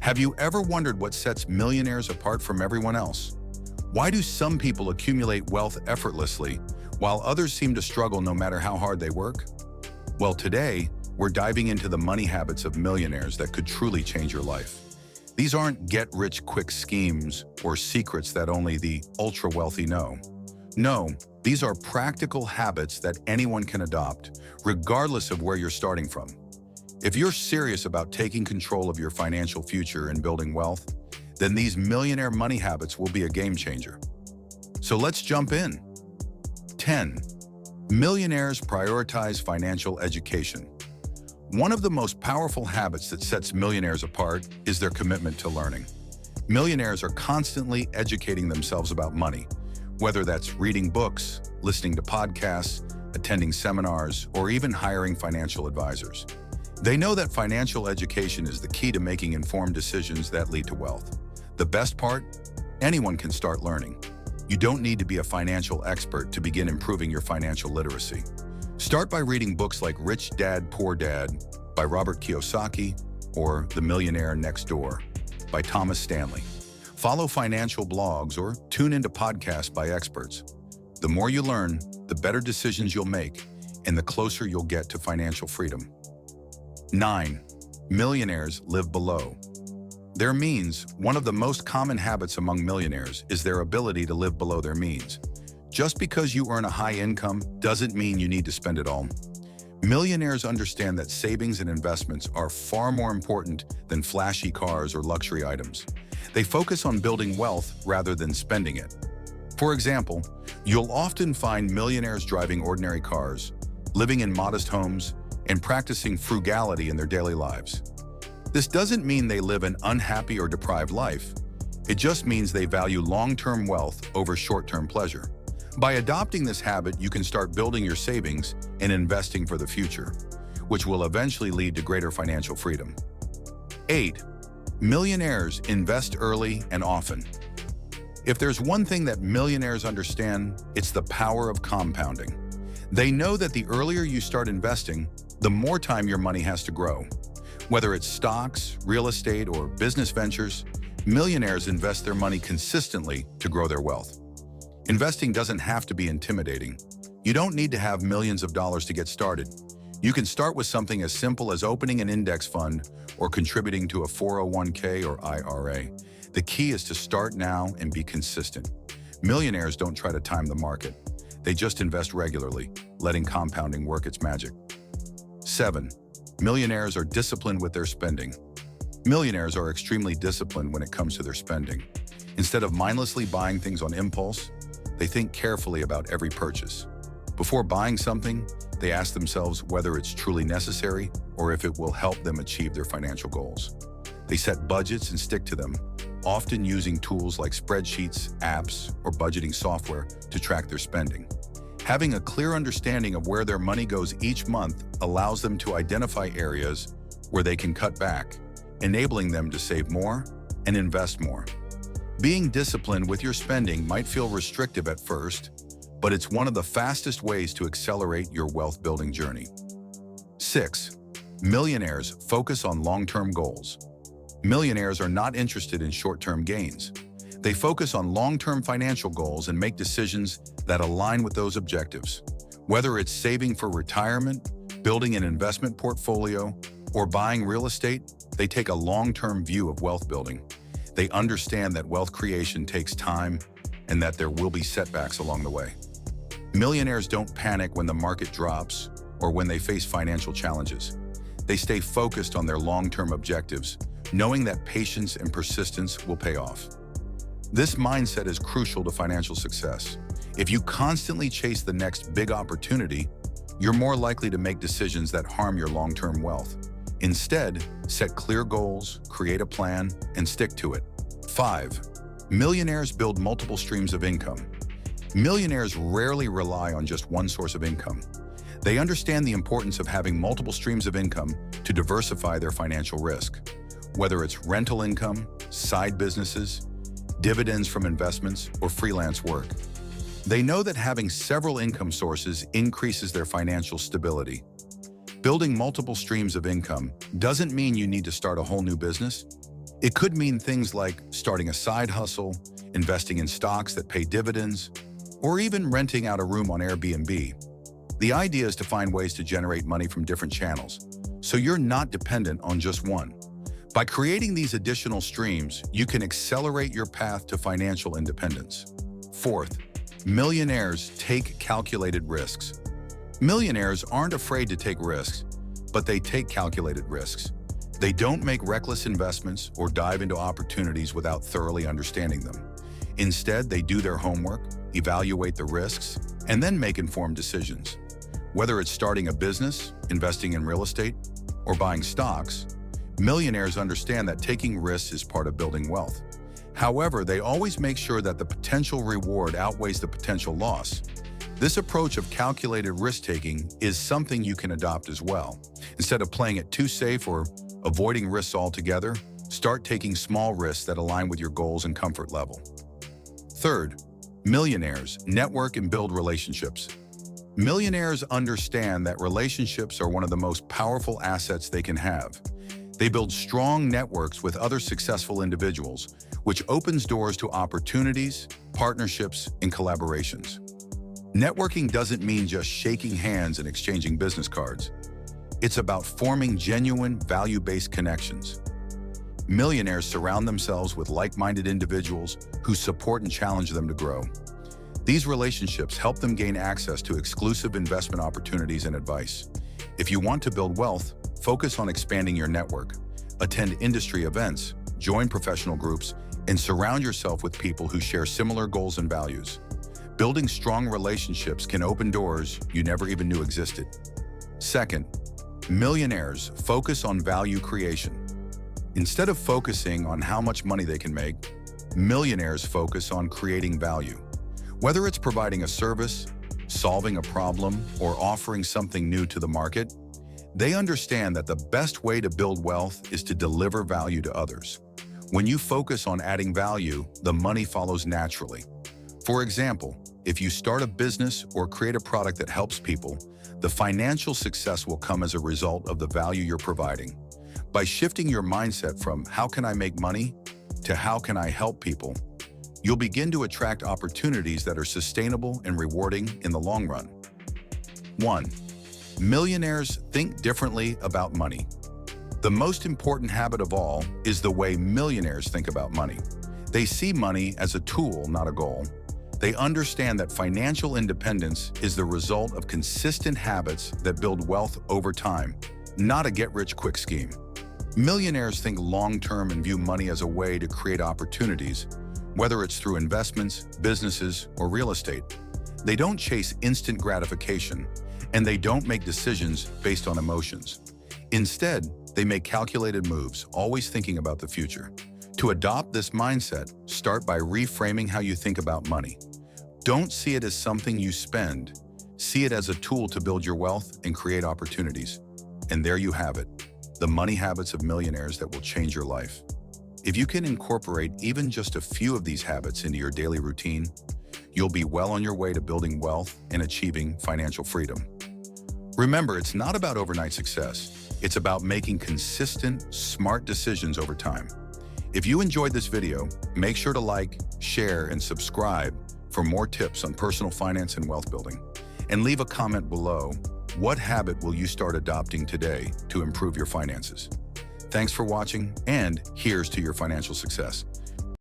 Have you ever wondered what sets millionaires apart from everyone else? Why do some people accumulate wealth effortlessly, while others seem to struggle no matter how hard they work? Well, today, we're diving into the money habits of millionaires that could truly change your life. These aren't get-rich-quick schemes or secrets that only the ultra-wealthy know. No, these are practical habits that anyone can adopt, regardless of where you're starting from. If you're serious about taking control of your financial future and building wealth, then these millionaire money habits will be a game changer. So let's jump in. 10. Millionaires prioritize financial education. One of the most powerful habits that sets millionaires apart is their commitment to learning. Millionaires are constantly educating themselves about money, whether that's reading books, listening to podcasts, attending seminars, or even hiring financial advisors. They know that financial education is the key to making informed decisions that lead to wealth. The best part? Anyone can start learning. You don't need to be a financial expert to begin improving your financial literacy. Start by reading books like Rich Dad, Poor Dad by Robert Kiyosaki or The Millionaire Next Door by Thomas Stanley. Follow financial blogs or tune into podcasts by experts. The more you learn, the better decisions you'll make and the closer you'll get to financial freedom. 9. Millionaires live below their means. One of the most common habits among millionaires is their ability to live below their means. Just because you earn a high income doesn't mean you need to spend it all. Millionaires understand that savings and investments are far more important than flashy cars or luxury items. They focus on building wealth rather than spending it. For example, you'll often find millionaires driving ordinary cars, living in modest homes, and practicing frugality in their daily lives. This doesn't mean they live an unhappy or deprived life. It just means they value long-term wealth over short-term pleasure. By adopting this habit, you can start building your savings and investing for the future, which will eventually lead to greater financial freedom. 8. Millionaires invest early and often. If there's one thing that millionaires understand, it's the power of compounding. They know that the earlier you start investing, the more time your money has to grow. Whether it's stocks, real estate, or business ventures, millionaires invest their money consistently to grow their wealth. Investing doesn't have to be intimidating. You don't need to have millions of dollars to get started. You can start with something as simple as opening an index fund or contributing to a 401k or IRA. The key is to start now and be consistent. Millionaires don't try to time the market. They just invest regularly, letting compounding work its magic. 7. Millionaires are disciplined with their spending. Millionaires are extremely disciplined when it comes to their spending. Instead of mindlessly buying things on impulse, they think carefully about every purchase. Before buying something, they ask themselves whether it's truly necessary or if it will help them achieve their financial goals. They set budgets and stick to them, often using tools like spreadsheets, apps, or budgeting software to track their spending. Having a clear understanding of where their money goes each month allows them to identify areas where they can cut back, enabling them to save more and invest more. Being disciplined with your spending might feel restrictive at first, but it's one of the fastest ways to accelerate your wealth-building journey. 6. Millionaires focus on long-term goals. Millionaires are not interested in short-term gains. They focus on long-term financial goals and make decisions that align with those objectives. Whether it's saving for retirement, building an investment portfolio, or buying real estate, they take a long-term view of wealth building. They understand that wealth creation takes time and that there will be setbacks along the way. Millionaires don't panic when the market drops or when they face financial challenges. They stay focused on their long-term objectives, knowing that patience and persistence will pay off. This mindset is crucial to financial success. If you constantly chase the next big opportunity, you're more likely to make decisions that harm your long-term wealth. Instead, set clear goals, create a plan, and stick to it. 5. Millionaires build multiple streams of income. Millionaires rarely rely on just one source of income. They understand the importance of having multiple streams of income to diversify their financial risk. Whether it's rental income, side businesses, dividends from investments, or freelance work. They know that having several income sources increases their financial stability. Building multiple streams of income doesn't mean you need to start a whole new business. It could mean things like starting a side hustle, investing in stocks that pay dividends, or even renting out a room on Airbnb. The idea is to find ways to generate money from different channels, so you're not dependent on just one. By creating these additional streams, you can accelerate your path to financial independence. Fourth, millionaires take calculated risks. Millionaires aren't afraid to take risks, but they take calculated risks. They don't make reckless investments or dive into opportunities without thoroughly understanding them. Instead, they do their homework, evaluate the risks, and then make informed decisions. Whether it's starting a business, investing in real estate, or buying stocks, millionaires understand that taking risks is part of building wealth. However, they always make sure that the potential reward outweighs the potential loss. This approach of calculated risk-taking is something you can adopt as well. Instead of playing it too safe or avoiding risks altogether, start taking small risks that align with your goals and comfort level. Third, millionaires network and build relationships. Millionaires understand that relationships are one of the most powerful assets they can have. They build strong networks with other successful individuals, which opens doors to opportunities, partnerships, and collaborations. Networking doesn't mean just shaking hands and exchanging business cards. It's about forming genuine, value-based connections. Millionaires surround themselves with like-minded individuals who support and challenge them to grow. These relationships help them gain access to exclusive investment opportunities and advice. If you want to build wealth, focus on expanding your network, attend industry events, join professional groups, and surround yourself with people who share similar goals and values. Building strong relationships can open doors you never even knew existed. Second, millionaires focus on value creation. Instead of focusing on how much money they can make, millionaires focus on creating value. Whether it's providing a service, solving a problem, or offering something new to the market, they understand that the best way to build wealth is to deliver value to others. When you focus on adding value, the money follows naturally. For example, if you start a business or create a product that helps people, the financial success will come as a result of the value you're providing. By shifting your mindset from "how can I make money" to "how can I help people," you'll begin to attract opportunities that are sustainable and rewarding in the long run. 1. Millionaires think differently about money. The most important habit of all is the way millionaires think about money. They see money as a tool, not a goal. They understand that financial independence is the result of consistent habits that build wealth over time, not a get-rich-quick scheme. Millionaires think long-term and view money as a way to create opportunities, whether it's through investments, businesses, or real estate. They don't chase instant gratification, and they don't make decisions based on emotions. Instead, they make calculated moves, always thinking about the future. To adopt this mindset, start by reframing how you think about money. Don't see it as something you spend. See it as a tool to build your wealth and create opportunities. And there you have it, the money habits of millionaires that will change your life. If you can incorporate even just a few of these habits into your daily routine, you'll be well on your way to building wealth and achieving financial freedom. Remember, it's not about overnight success. It's about making consistent, smart decisions over time. If you enjoyed this video, make sure to like, share, and subscribe for more tips on personal finance and wealth building. And leave a comment below. What habit will you start adopting today to improve your finances? Thanks for watching, and here's to your financial success.